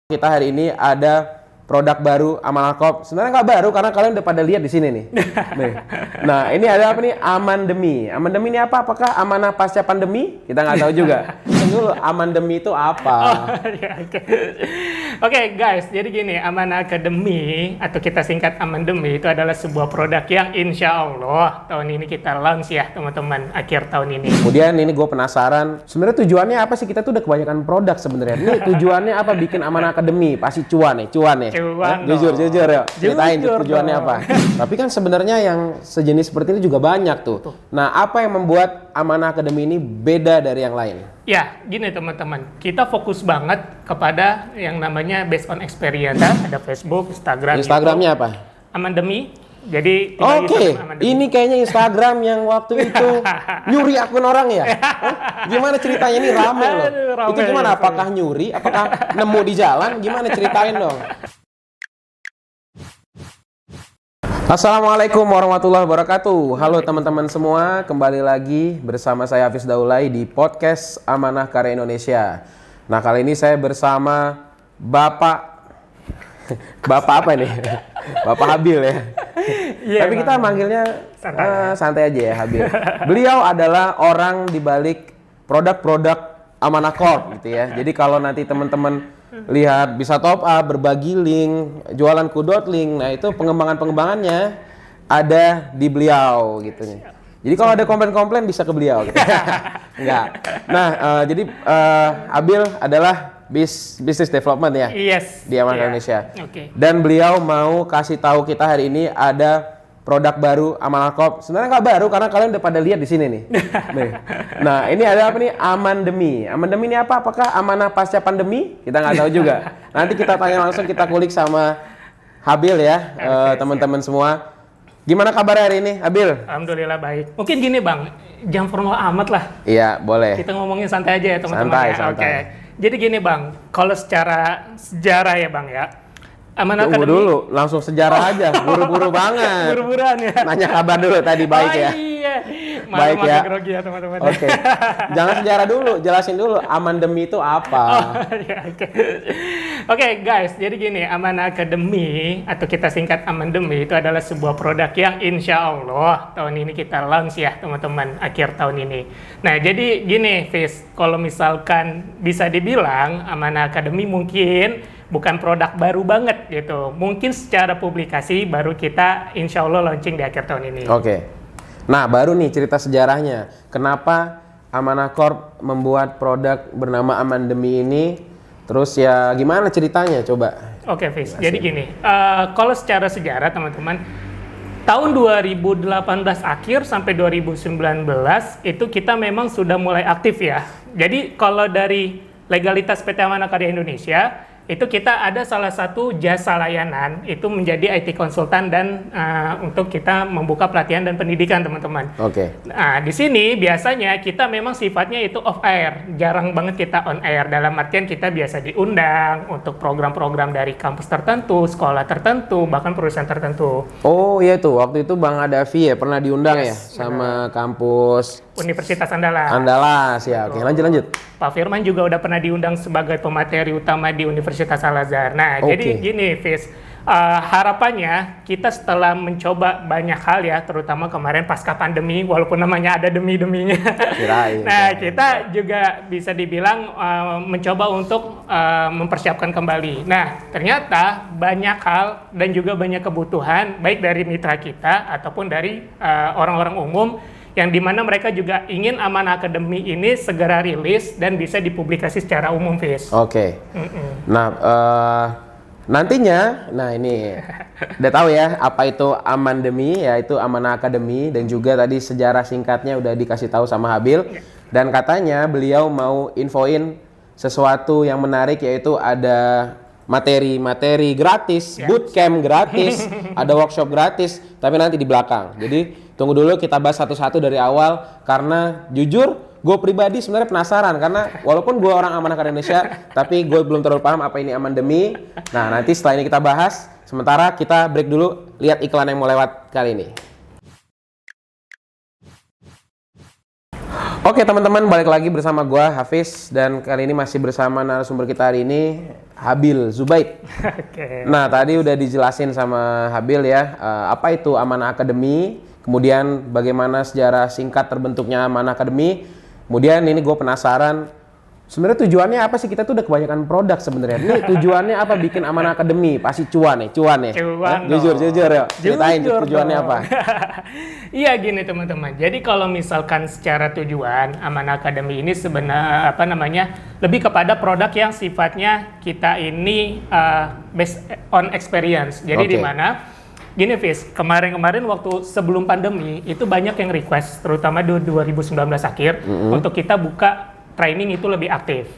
Kita hari ini ada produk baru Amanah Corp. Sebenarnya nggak baru karena kalian udah pada lihat di sini nih. Nih. Nah, ini ada apa nih? Amandemi. Amandemi ini apa? Apakah amanah pasca pandemi? Kita nggak tahu juga. Dulu Amandemi itu apa? Oke, guys, jadi gini, Amanah Academy atau kita singkat Amandemi itu adalah sebuah produk yang insya Allah tahun ini kita launch ya teman-teman, akhir tahun ini. Kemudian ini gue penasaran, sebenarnya tujuannya apa sih? Kita tuh udah kebanyakan produk sebenarnya. Ini tujuannya apa bikin Amanah Academy? Pasti cuan nih, cuan nih. Jujur ya. Ceritain tujuannya apa. Tapi kan sebenarnya yang sejenis seperti ini juga banyak tuh. Nah, apa yang membuat Amanah Academy ini beda dari yang lain? Ya, gini teman-teman, kita fokus banget kepada yang namanya based on experience. Ada Facebook, Instagram. Instagramnya apa? Amandemi. Jadi Oke, ini kayaknya Instagram yang waktu itu nyuri akun orang ya? Gimana ceritanya? Ini rame loh. Itu gimana? Apakah nyuri? Apakah nemu di jalan? Gimana ceritain dong? Assalamualaikum warahmatullahi wabarakatuh. Halo teman-teman semua, kembali lagi bersama saya Hafiz Daulay di podcast Amanah Karya Indonesia. Nah, kali ini saya bersama Bapak apa ini? Bapak Habil ya. Tapi kita manggilnya santai aja ya, Habil. Beliau adalah orang di balik produk-produk Amanah Corp gitu ya. Jadi kalau nanti teman-teman lihat bisa top up, berbagi link, jualan kudot.link. Nah, itu pengembangannya ada di beliau gitu nih. Jadi kalau ada komplain-komplain bisa ke beliau gitu. Enggak. Nah, jadi Habil adalah business development ya. Yes. Di Amanah Indonesia. Okay. Dan beliau mau kasih tahu kita hari ini ada produk baru Amanah Corp. Sebenarnya nggak baru karena kalian udah pada lihat di sini nih. Nih. Nah, ini ada apa nih? Amandemi. Amandemi ini apa? Apakah amanah pasca pandemi? Kita nggak tahu juga. Nanti kita tanya langsung, kita kulik sama Habil ya, teman-teman semua. Gimana kabar hari ini, Habil? Alhamdulillah baik. Mungkin gini Bang, jangan formal amat lah. Iya, boleh. Kita ngomongin santai aja ya teman-teman. Santai. Oke. Jadi gini Bang, kalau secara sejarah ya Bang ya, Amanah Tunggu Academy dulu, langsung sejarah aja, buru-buru banget. Buru-buruan ya. Nanya kabar dulu tadi, baik ya. Iya. Baik ya. Grogi ya teman-teman. Oke. Jangan sejarah dulu, jelasin dulu Amandemi itu apa. Oke, guys, jadi gini, Amanah Academy atau kita singkat Amandemi itu adalah sebuah produk yang insya Allah tahun ini kita launch ya teman-teman, akhir tahun ini. Nah, jadi gini, Fis, kalau misalkan bisa dibilang Amanah Academy mungkin bukan produk baru banget gitu. Mungkin secara publikasi baru kita insya Allah launching di akhir tahun ini. Oke. Nah, baru nih cerita sejarahnya. Kenapa Amanah Corp membuat produk bernama Amandemi ini? Terus ya gimana ceritanya? Coba. Oke, Fis. Jadi gini, kalau secara sejarah teman-teman, tahun 2018 akhir sampai 2019 itu kita memang sudah mulai aktif ya. Jadi kalau dari legalitas PT Amanah Karya Indonesia, itu kita ada salah satu jasa layanan itu menjadi IT konsultan dan untuk kita membuka pelatihan dan pendidikan teman-teman. Oke. Nah, di sini biasanya kita memang sifatnya itu off air, jarang banget kita on air. Dalam artian kita biasa diundang untuk program-program dari kampus tertentu, sekolah tertentu, bahkan perusahaan tertentu. Oh iya tuh, waktu itu Bang Adavi ya pernah diundang ya sama kampus Universitas Andalas. Andalas ya. Oke, lanjut. Pak Firman juga udah pernah diundang sebagai pemateri utama di Universitas Al-Azhar. Nah, jadi gini, Fis, harapannya kita setelah mencoba banyak hal ya, terutama kemarin pasca pandemi, walaupun namanya ada demi-deminya. Nah, kita juga bisa dibilang mencoba untuk mempersiapkan kembali. Nah, ternyata banyak hal dan juga banyak kebutuhan, baik dari mitra kita ataupun dari orang-orang umum, yang dimana mereka juga ingin Amanah Academy ini segera rilis dan bisa dipublikasi secara umum, Fis. Oke. Nah, nantinya, nah ini udah tahu ya apa itu Amandemi, yaitu Amanah Academy, dan juga tadi sejarah singkatnya udah dikasih tahu sama Habil. Dan katanya beliau mau infoin sesuatu yang menarik, yaitu ada materi-materi gratis, bootcamp gratis, ada workshop gratis, tapi nanti di belakang. Jadi tunggu dulu, kita bahas satu-satu dari awal, karena jujur gue pribadi sebenarnya penasaran, karena walaupun gue orang Amanah Karya Indonesia, tapi gue belum terlalu paham apa ini Amandemi. Nah, nanti setelah ini kita bahas. Sementara kita break dulu, lihat iklan yang mau lewat kali ini. Oke teman-teman, balik lagi bersama gue Hafiz, dan kali ini masih bersama narasumber kita hari ini Habil Zubaid. Oke. Nah, tadi udah dijelasin sama Habil ya, apa itu Amanah Academy, kemudian bagaimana sejarah singkat terbentuknya Amanah Academy. Kemudian ini gue penasaran, sebenarnya tujuannya apa sih? Kita tuh udah kebanyakan produk sebenarnya. Ini tujuannya apa bikin Amanah Academy? Pasti cuan nih. Cuan Jujur ya. Ceritain tujuannya dong. apa? Iya gini teman-teman. Jadi kalau misalkan secara tujuan Amanah Academy ini sebenarnya lebih kepada produk yang sifatnya kita ini based on experience. Jadi di mana gini Fis, kemarin waktu sebelum pandemi itu banyak yang request terutama di 2019 akhir untuk kita buka training itu lebih aktif.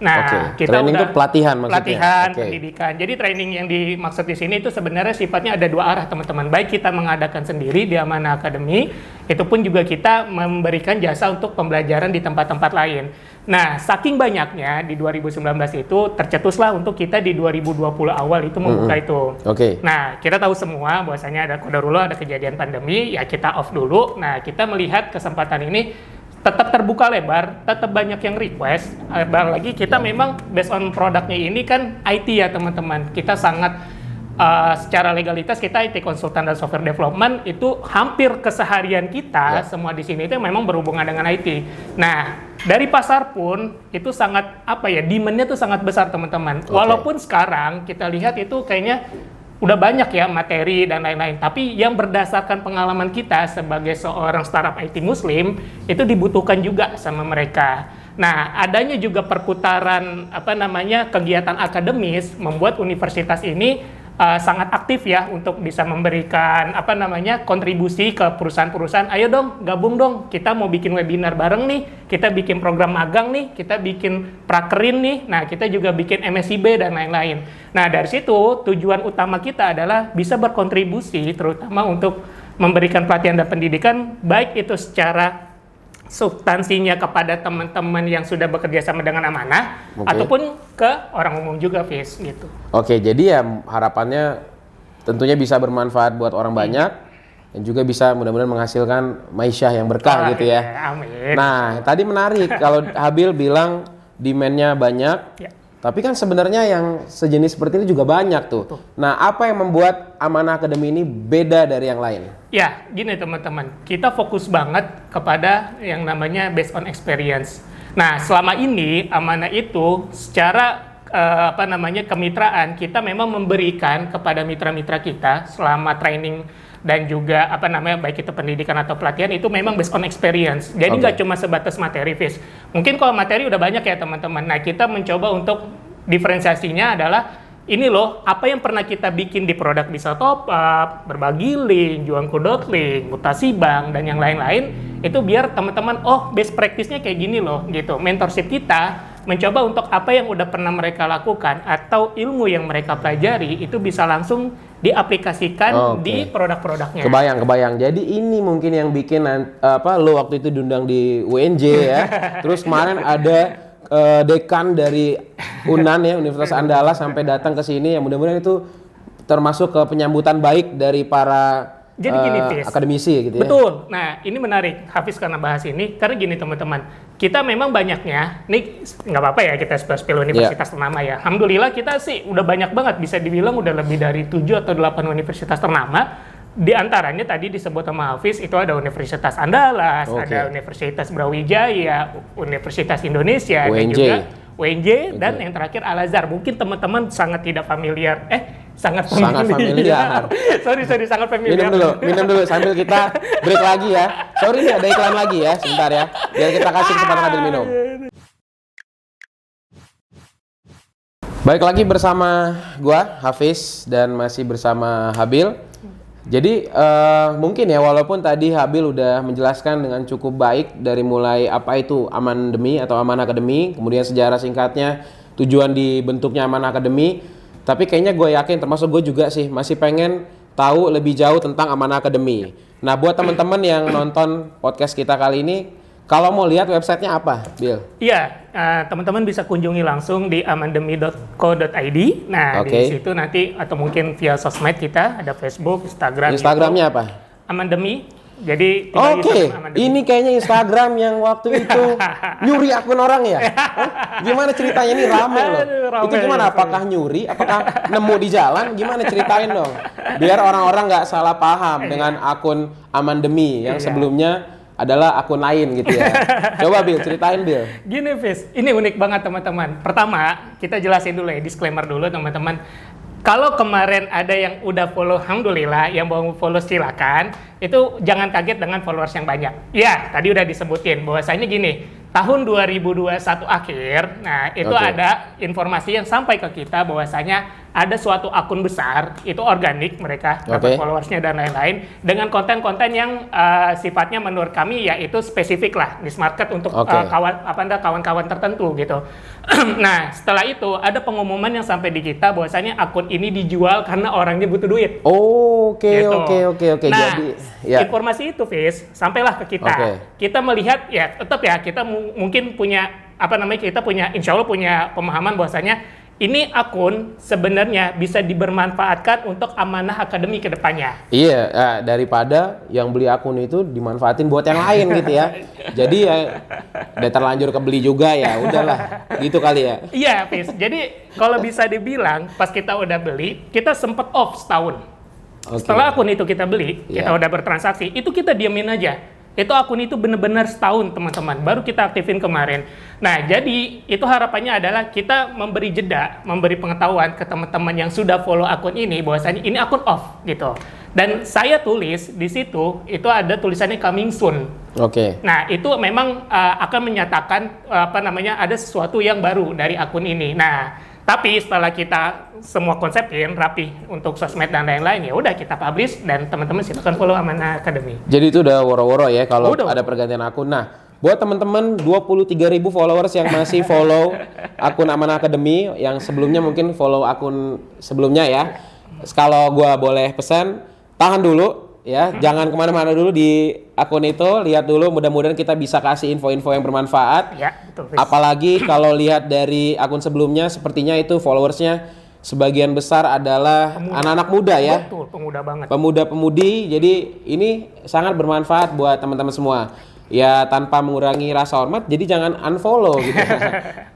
Nah, kita training itu pelatihan maksudnya. Pelatihan, pendidikan. Jadi training yang dimaksud di sini itu sebenarnya sifatnya ada dua arah, teman-teman. Baik kita mengadakan sendiri di Amanah Academy, itu pun juga kita memberikan jasa untuk pembelajaran di tempat-tempat lain. Nah, saking banyaknya di 2019 itu tercetuslah untuk kita di 2020 awal itu membuka itu. Nah, kita tahu semua bahwasanya ada qadarullah, ada kejadian pandemi, ya kita off dulu. Nah, kita melihat kesempatan ini tetap terbuka lebar, tetap banyak yang request. Bang lagi kita memang based on produknya ini kan IT ya teman-teman. Kita sangat secara legalitas kita IT konsultan dan software development itu hampir keseharian kita semua di sini itu memang berhubungan dengan IT. Nah, dari pasar pun itu sangat demand-nya tuh sangat besar teman-teman. Walaupun sekarang kita lihat itu kayaknya udah banyak ya materi dan lain-lain, tapi yang berdasarkan pengalaman kita sebagai seorang startup IT Muslim itu dibutuhkan juga sama mereka. Nah, adanya juga perputaran kegiatan akademis membuat universitas ini sangat aktif ya untuk bisa memberikan kontribusi ke perusahaan-perusahaan. Ayo dong, gabung dong. Kita mau bikin webinar bareng nih, kita bikin program magang nih, kita bikin prakerin nih. Nah, kita juga bikin MSIB dan lain-lain. Nah, dari situ tujuan utama kita adalah bisa berkontribusi terutama untuk memberikan pelatihan dan pendidikan baik itu secara substansinya kepada teman-teman yang sudah bekerja sama dengan Amanah ataupun ke orang umum juga, Fis, gitu. Jadi ya harapannya tentunya bisa bermanfaat buat orang banyak dan juga bisa mudah-mudahan menghasilkan maisyah yang berkah gitu ya. Amin. Nah, tadi menarik kalau Habil bilang demand-nya banyak. Tapi kan sebenarnya yang sejenis seperti ini juga banyak tuh. Nah, apa yang membuat Amanah Academy ini beda dari yang lain? Ya, gini teman-teman, kita fokus banget kepada yang namanya based on experience. Nah, selama ini Amanah itu secara kemitraan kita memang memberikan kepada mitra-mitra kita selama training dan juga baik itu pendidikan atau pelatihan itu memang based on experience. Jadi nggak cuma sebatas materi, Fis. Mungkin kalau materi udah banyak ya teman-teman. Nah, kita mencoba untuk diferensiasinya adalah ini loh, apa yang pernah kita bikin di produk bisa top up, berbagi link, jual kode link, mutasi bank dan yang lain-lain itu biar teman-teman best practice-nya kayak gini loh gitu. Mentorship kita mencoba untuk apa yang udah pernah mereka lakukan atau ilmu yang mereka pelajari itu bisa langsung diaplikasikan di produk-produknya. Kebayang. Jadi ini mungkin yang bikin lo waktu itu diundang di UNJ ya. Terus kemarin ada dekan dari UNAN ya, Universitas Andalas sampai datang ke sini. Ya mudah-mudahan itu termasuk ke penyambutan baik dari para gini, Fis, akademisi gitu ya. Betul. Nah, ini menarik Hafiz karena bahas ini karena gini teman-teman. Kita memang banyaknya, nih nggak apa-apa ya kita spill universitas ternama ya. Alhamdulillah kita sih udah banyak banget, bisa dibilang udah lebih dari 7 atau 8 universitas ternama. Di antaranya tadi disebut sama Hafiz itu ada Universitas Andalas, ada Universitas Brawijaya, Universitas Indonesia, dan juga UNJ dan yang terakhir Al-Azhar. Mungkin teman-teman sangat tidak familiar. Sangat familiar. Sorry, sangat familiar. Minum dulu sambil kita break lagi ya. Sorry nih ada iklan lagi ya, sebentar ya. Biar kita kasih kesempatan ambil minum. Baik lagi bersama gua Hafiz dan masih bersama Habil. Jadi mungkin ya walaupun tadi Habil udah menjelaskan dengan cukup baik dari mulai apa itu Amanah atau Amanah Academy, kemudian sejarah singkatnya, tujuan dibentuknya Amanah Academy, tapi kayaknya gue yakin termasuk gue juga sih masih pengen tahu lebih jauh tentang Amanah Academy. Nah buat teman-teman yang nonton podcast kita kali ini, kalau mau lihat websitenya apa, Bil? Iya, teman-teman bisa kunjungi langsung di amandemi.co.id. Nah, di situ nanti atau mungkin via sosmed kita ada Facebook, Instagram. Instagramnya apa? Amandemi. Jadi tinggal Oke, username Amandemi. ini kayaknya Instagram yang waktu itu nyuri akun orang ya? Hah? Gimana ceritanya ini rame loh. Aduh, rame, Itu gimana? Apakah nyuri? Apakah nemu di jalan? Gimana ceritain dong? Biar orang-orang nggak salah paham dengan akun Amandemi yang sebelumnya adalah akun lain gitu ya. Coba Bill, ceritain Bill. Gini Fis, ini unik banget teman-teman. Pertama, kita jelasin dulu ya, disclaimer dulu teman-teman. Kalau kemarin ada yang udah follow, alhamdulillah, yang mau follow silakan, itu jangan kaget dengan followers yang banyak. Ya, tadi udah disebutin bahwasanya gini, tahun 2021 akhir, nah itu ada informasi yang sampai ke kita bahwasanya ada suatu akun besar, itu organik mereka, dapat followersnya dan lain-lain, dengan konten-konten yang sifatnya menurut kami yaitu spesifik lah, niche market untuk kawan-kawan tertentu gitu. Nah, setelah itu ada pengumuman yang sampai di kita bahwasanya akun ini dijual karena orangnya butuh duit. Oke. Nah, Jadi ya. informasi itu, Fis, sampailah ke kita. Kita melihat ya, tetap ya kita mungkin punya kita punya, insya Allah punya pemahaman bahwasanya ini akun sebenarnya bisa dibermanfaatkan untuk Amanah Academy ke depannya. Iya, daripada yang beli akun itu dimanfaatin buat yang lain gitu ya. Jadi ya udah terlanjur kebeli juga ya, udahlah gitu kali ya. Iya, Fis. Jadi kalau bisa dibilang pas kita udah beli, kita sempet off setahun. Setelah akun itu kita beli, kita udah bertransaksi, itu kita diamin aja. Itu akun itu benar-benar setahun teman-teman, baru kita aktifin kemarin. Nah, jadi itu harapannya adalah kita memberi jeda, memberi pengetahuan ke teman-teman yang sudah follow akun ini bahwasanya ini akun off gitu. Dan saya tulis di situ itu ada tulisannya coming soon. Nah, itu memang akan menyatakan ada sesuatu yang baru dari akun ini. Nah, tapi setelah kita semua konsepin rapi untuk sosmed dan lain-lain, ya udah kita publish dan teman-teman silakan follow Amanah Academy. Jadi itu udah woro-woro ya kalau ada pergantian akun. Nah, buat teman-teman 23.000 followers yang masih follow akun Amanah Academy yang sebelumnya mungkin follow akun sebelumnya ya. Kalau gua boleh pesan, tahan dulu ya, jangan kemana-mana dulu di akun itu, lihat dulu, mudah-mudahan kita bisa kasih info-info yang bermanfaat. Ya, betul. Apalagi kalau lihat dari akun sebelumnya, sepertinya itu followersnya sebagian besar adalah anak-anak muda ya. Betul, pemuda banget. Pemuda-pemudi, jadi ini sangat bermanfaat buat teman-teman semua. Ya tanpa mengurangi rasa hormat, jadi jangan unfollow gitu.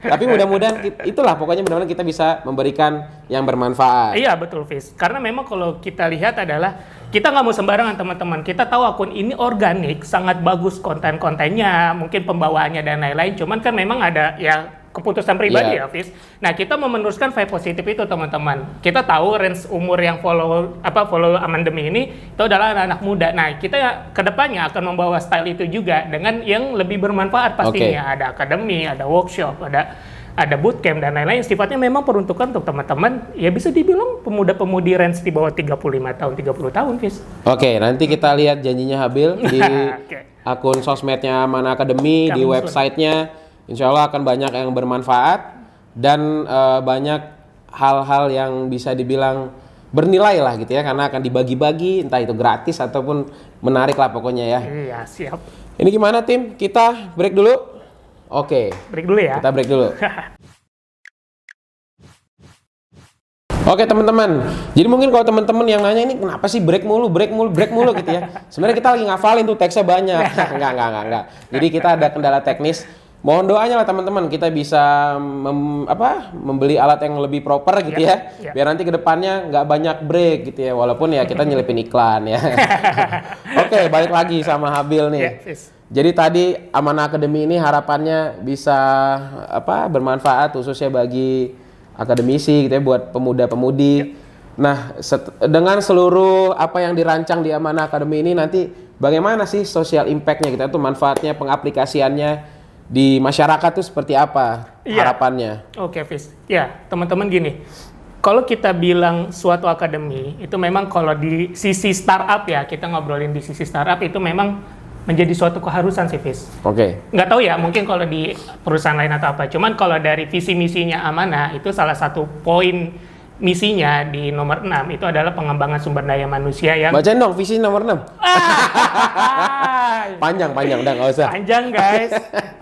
Tapi mudah-mudahan itulah pokoknya mudah-mudahan kita bisa memberikan yang bermanfaat. Iya betul, Fis. Karena memang kalau kita lihat adalah kita nggak mau sembarangan teman-teman. Kita tahu akun ini organik, sangat bagus konten-kontennya, mungkin pembawaannya dan lain-lain. Cuman kan memang ada ya keputusan pribadi ya, Fis. Nah, kita mau meneruskan vibe positif itu, teman-teman. Kita tahu range umur yang follow Amandemi ini itu adalah anak-anak muda. Nah, kita kedepannya akan membawa style itu juga dengan yang lebih bermanfaat pastinya. Ada akademi, ada workshop, ada bootcamp dan lain-lain. Sifatnya memang peruntukan untuk teman-teman ya bisa dibilang pemuda-pemudi range di bawah 35 tahun, 30 tahun, Fis. Oke, nanti kita lihat janjinya Habil di akun sosmednya Amanah Academy, di websitenya. Insya Allah akan banyak yang bermanfaat dan banyak hal-hal yang bisa dibilang bernilai lah gitu ya, karena akan dibagi-bagi, entah itu gratis ataupun menarik lah pokoknya ya. Iya, siap. Ini gimana tim? Kita break dulu? Oke. Break dulu ya. Kita break dulu. Oke teman-teman, jadi mungkin kalau teman-teman yang nanya ini kenapa sih break mulu gitu ya. Sebenarnya kita lagi ngafalin tuh teksnya banyak. Enggak. Jadi kita ada kendala teknis. Mohon doanya lah teman-teman, kita bisa membeli alat yang lebih proper gitu ya. Biar nanti kedepannya nggak banyak break gitu ya, walaupun ya kita nyelipin iklan ya. Oke, balik lagi sama Habil nih. Jadi tadi Amanah Academy ini harapannya bisa bermanfaat khususnya bagi akademisi gitu ya, buat pemuda-pemudi. Nah, dengan seluruh apa yang dirancang di Amanah Academy ini nanti bagaimana sih social impact-nya gitu, itu manfaatnya, pengaplikasiannya di masyarakat tuh seperti apa harapannya? Oke, Fis. Ya, teman-teman gini. Kalau kita bilang suatu akademi, itu memang kalau di sisi startup ya, kita ngobrolin di sisi startup itu memang menjadi suatu keharusan sih, Fis. Nggak tahu ya, mungkin kalau di perusahaan lain atau apa. Cuman kalau dari visi misinya Amanah, itu salah satu poin misinya di nomor 6 itu adalah pengembangan sumber daya manusia yang... Bacain dong visi nomor 6. Panjang, udah nggak usah. Panjang guys.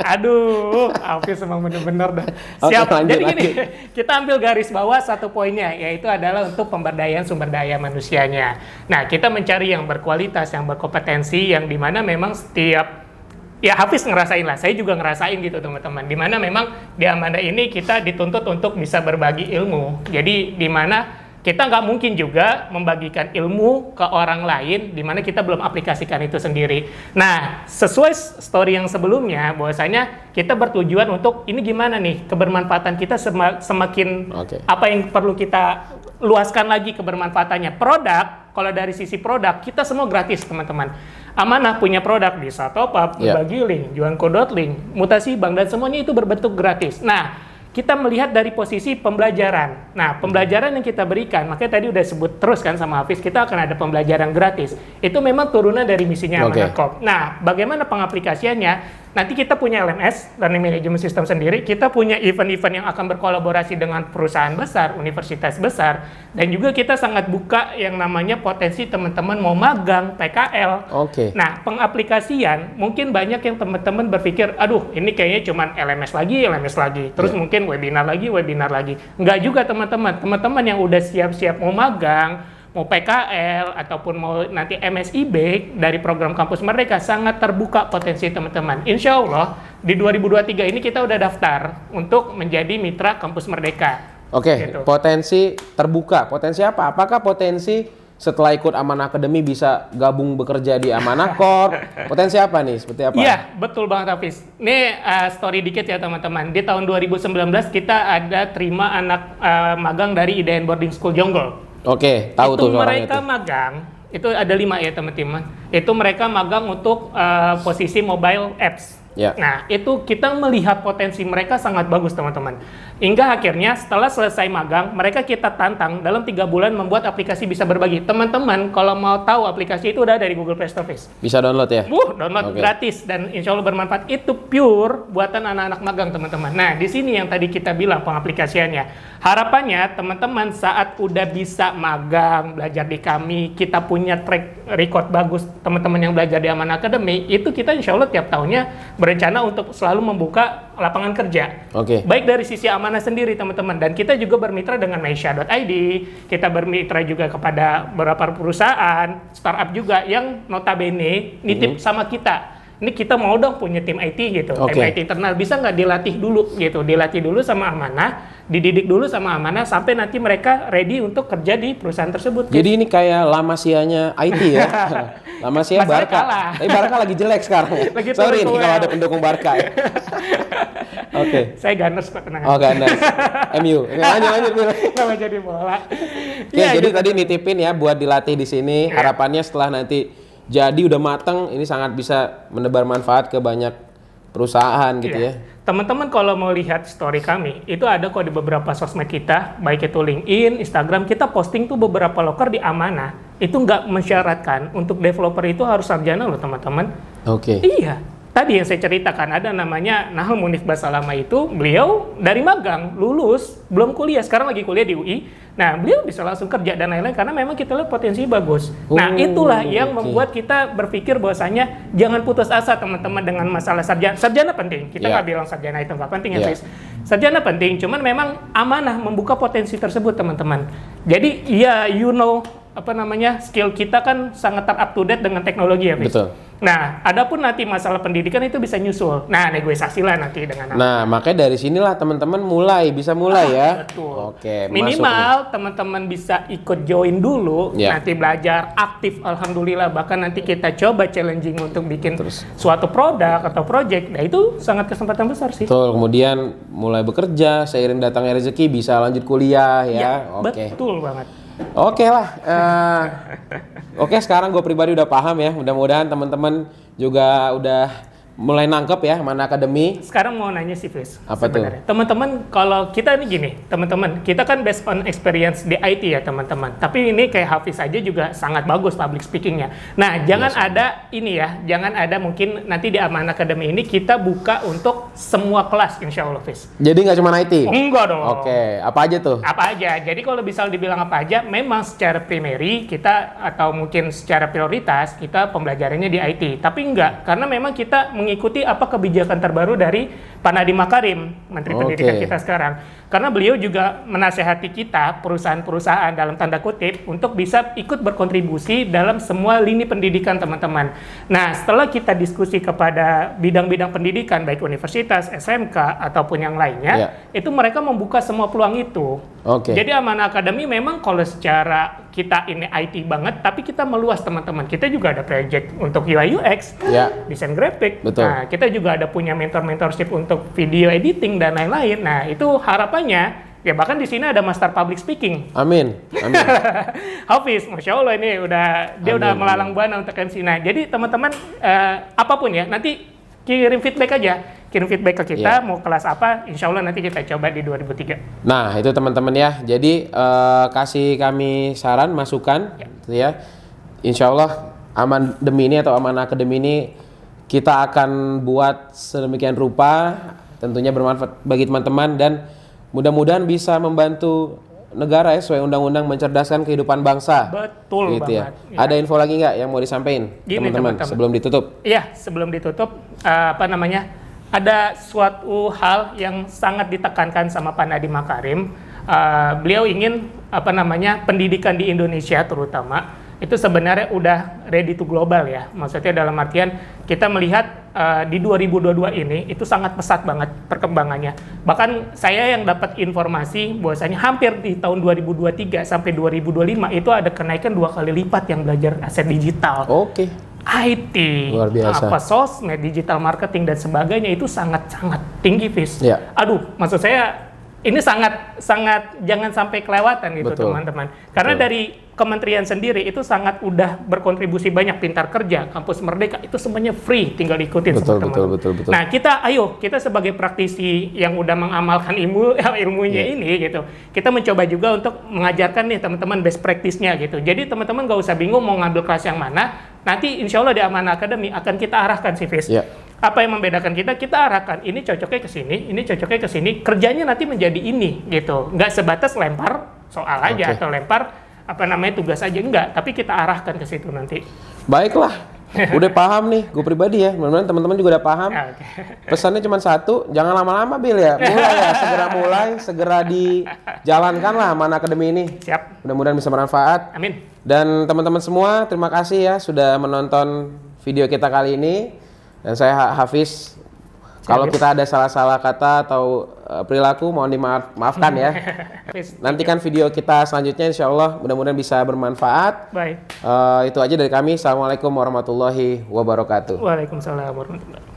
Aduh, Hafiz emang bener-bener dah. Oke, Siap. lanjut, Jadi gini, kita ambil garis bawah satu poinnya, yaitu adalah untuk pemberdayaan sumber daya manusianya. Nah, kita mencari yang berkualitas, yang berkompetensi, yang dimana memang setiap ya Hafiz ngerasain lah, saya juga ngerasain gitu teman-teman. Dimana memang di Amanah ini kita dituntut untuk bisa berbagi ilmu. Jadi dimana kita nggak mungkin juga membagikan ilmu ke orang lain di mana kita belum aplikasikan itu sendiri. Nah, sesuai story yang sebelumnya, bahwasanya kita bertujuan untuk ini gimana nih kebermanfaatan kita semakin apa yang perlu kita luaskan lagi kebermanfaatannya. Produk, kalau dari sisi produk kita semua gratis teman-teman. Amanah punya produk bisa top up, berbagi link, juanko.link, mutasi bank dan semuanya itu berbentuk gratis. Nah, kita melihat dari posisi pembelajaran. Nah, pembelajaran yang kita berikan, makanya tadi udah sebut terus kan sama Hafiz, kita akan ada pembelajaran gratis. Itu memang turunan dari misinya Amanah Corp. Nah, bagaimana pengaplikasiannya? Nanti kita punya LMS, Learning Management System sendiri, kita punya event-event yang akan berkolaborasi dengan perusahaan besar, universitas besar, dan juga kita sangat buka yang namanya potensi teman-teman mau magang, PKL. Nah, pengaplikasian, mungkin banyak yang teman-teman berpikir, aduh ini kayaknya cuma LMS lagi, terus mungkin webinar lagi. Enggak juga teman-teman. Teman-teman yang udah siap-siap mau magang, mau PKL, ataupun mau nanti MSIB dari program Kampus Merdeka, sangat terbuka potensi teman-teman. Insya Allah, di 2023 ini kita udah daftar untuk menjadi mitra Kampus Merdeka. Gitu. Potensi terbuka. Potensi apa? Apakah potensi setelah ikut Amanah Academy bisa gabung bekerja di Amanah Corp? Potensi apa nih? Seperti apa? Iya, betul banget Hafiz. Ini story dikit ya teman-teman. Di tahun 2019 kita ada terima anak magang dari IDN Boarding School Jonggol. Tahu itu tuh orang mereka itu. magang, itu ada 5 ya teman-teman. Itu mereka magang untuk posisi mobile apps. Nah, itu kita melihat potensi mereka sangat bagus teman-teman. Hingga akhirnya setelah selesai magang, mereka kita tantang dalam 3 bulan membuat aplikasi bisa berbagi. Teman-teman, kalau mau tahu aplikasi itu udah dari Google Play Store. Bisa download ya? Download gratis dan insya Allah bermanfaat. Itu pure buatan anak-anak magang teman-teman. Nah, di sini yang tadi kita bilang pengaplikasiannya. Harapannya teman-teman saat udah bisa magang, belajar di kami, kita punya track record bagus teman-teman yang belajar di Amanah Academy, itu kita insya Allah tiap tahunnya berencana untuk selalu membuka lapangan kerja. Baik dari sisi Amanah sendiri teman-teman, dan kita juga bermitra dengan Maisha.id, kita bermitra juga kepada beberapa perusahaan, startup juga yang notabene nitip sama kita. Ini kita mau dong punya tim IT gitu, tim IT internal, bisa nggak dilatih dulu gitu, dilatih dulu sama Amanah, dididik dulu sama Amanah sampai nanti mereka ready untuk kerja di perusahaan tersebut. Jadi ini kayak Lamasianya IT ya. Lamasia Barca. Tapi Barca lagi jelek sekarang. Sorry nih kalau ada pendukung Barca ya. Saya Gunners kok, tenang. Gunners. MU. Lanjut. Nggak jadi bola. Jadi tadi nitipin ya buat dilatih di sini. Harapannya setelah nanti jadi udah matang, ini sangat bisa menebar manfaat ke banyak perusahaan gitu ya. Teman-teman kalau mau lihat story kami, itu ada kok di beberapa sosmed kita, baik itu LinkedIn, Instagram, kita posting tuh beberapa loker di Amanah. Itu nggak mensyaratkan untuk developer itu harus sarjana loh teman-teman. Iya. Tadi yang saya ceritakan ada namanya Nahal Munif Basalama, itu beliau dari magang, lulus, belum kuliah, sekarang lagi kuliah di UI. Nah, beliau bisa langsung kerja dan lain-lain karena memang kita lihat potensi bagus. Nah, itulah yang membuat kita berpikir bahwasanya jangan putus asa teman-teman dengan masalah sarjana. Sarjana penting, kita nggak bilang sarjana itu nggak penting ya guys. Sarjana penting, cuman memang Amanah membuka potensi tersebut teman-teman. Jadi ya skill kita kan sangat up to date dengan teknologi ya, Fis. Nah, adapun nanti masalah pendidikan itu bisa nyusul. Nah, negosiasi lah nanti dengan Nah, makanya dari sinilah teman-teman bisa mulai ya. Betul. Minimal teman-teman bisa ikut join dulu, nanti belajar aktif, alhamdulillah. Bahkan nanti kita coba challenging untuk bikin suatu produk atau project. Nah, itu sangat kesempatan besar sih. Betul. Kemudian mulai bekerja, seiring datangnya rezeki bisa lanjut kuliah ya. Betul banget. Sekarang gue pribadi udah paham ya. Mudah-mudahan teman-teman juga udah mulai nangkep ya Amanah Academy. Sekarang mau nanya sih, Fis. Apa sebenarnya. Teman-teman, kalau kita ini gini, teman-teman, kita kan based on experience di IT ya, teman-teman. Tapi ini kayak Hafiz aja juga sangat bagus public speakingnya. Nah, jangan ada ini ya, jangan ada mungkin nanti di Amanah Academy ini kita buka untuk semua kelas, insya Allah, Fis. Jadi nggak cuma IT? Enggak dong. Oke, apa aja tuh? Apa aja. Jadi kalau bisa dibilang apa aja, memang secara primary kita atau mungkin secara prioritas kita pembelajarannya di IT. Tapi enggak, karena memang kita mengikuti apa kebijakan terbaru dari Pak Nadiem Makarim, Menteri Pendidikan kita sekarang. Karena beliau juga menasehati kita, perusahaan-perusahaan dalam tanda kutip, untuk bisa ikut berkontribusi dalam semua lini pendidikan teman-teman. Nah, setelah kita diskusi kepada bidang-bidang pendidikan, baik universitas, SMK, ataupun yang lainnya, itu mereka membuka semua peluang itu. Jadi Amanah Academy memang kalau secara kita ini IT banget, tapi kita meluas teman-teman. Kita juga ada project untuk UI UX, desain grafik. Nah, kita juga ada punya mentorship untuk video editing dan lain-lain. Nah, itu harapannya ya bahkan di sini ada master public speaking. Amin. Hafiz, masya Allah ini dia udah melalang buana untuk MC. Nah, jadi teman-teman apapun ya, nanti kirim feedback aja. Kirim feedback ke kita, mau kelas apa, insya Allah nanti kita coba di 2003. Nah, itu teman-teman ya. Jadi, kasih kami saran, masukan, ya. Insya Allah, Amanah ini atau Amanah Academy ini kita akan buat sedemikian rupa, tentunya bermanfaat bagi teman-teman, dan mudah-mudahan bisa membantu negara ya, sesuai undang-undang mencerdaskan kehidupan bangsa. Betul gitu banget. Ya. Ada info lagi nggak yang mau disampaikan teman-teman sebelum ditutup? Iya, sebelum ditutup, ada suatu hal yang sangat ditekankan sama Pak Nadiem Makarim. Beliau ingin pendidikan di Indonesia terutama itu sebenarnya udah ready to global ya. Maksudnya dalam artian kita melihat di 2022 ini itu sangat pesat banget perkembangannya. Bahkan saya yang dapat informasi bahwasanya hampir di tahun 2023 sampai 2025 itu ada kenaikan 2 kali lipat yang belajar aset digital. IT, luar biasa. Sosmed, digital marketing dan sebagainya itu sangat-sangat tinggi, Fis. Aduh, maksud saya ini sangat jangan sampai kelewatan gitu, teman-teman. Karena dari kementerian sendiri itu sangat udah berkontribusi banyak, Pintar Kerja, Kampus Merdeka, itu semuanya free, tinggal ikutin teman-teman. Betul. Nah, kita sebagai praktisi yang udah mengamalkan ilmunya ini gitu, kita mencoba juga untuk mengajarkan nih teman-teman best practice-nya gitu. Jadi teman-teman gak usah bingung mau ngambil kelas yang mana. Nanti insya Allah di Amanah Academy akan kita arahkan sih, Fis. Apa yang membedakan kita arahkan ini cocoknya ke sini, ini cocoknya ke sini, kerjanya nanti menjadi ini gitu. Nggak sebatas lempar soal aja atau lempar tugas aja, enggak, tapi kita arahkan ke situ nanti. Baiklah. Udah paham nih, gue pribadi ya, mudah-mudahan teman-teman juga udah paham. Pesannya cuma satu, jangan lama-lama Bil ya, segera dijalankan lah Amanah Academy ini. Siap. Mudah-mudahan bisa bermanfaat. Amin. Dan teman-teman semua, terima kasih ya sudah menonton video kita kali ini. Dan saya Hafiz. Kalau kita ada salah-salah kata atau perilaku, mohon dimaafkan ya. Nantikan video kita selanjutnya, insya Allah mudah-mudahan bisa bermanfaat. Baik. Itu aja dari kami. Assalamualaikum warahmatullahi wabarakatuh. Waalaikumsalam warahmatullahi wabarakatuh.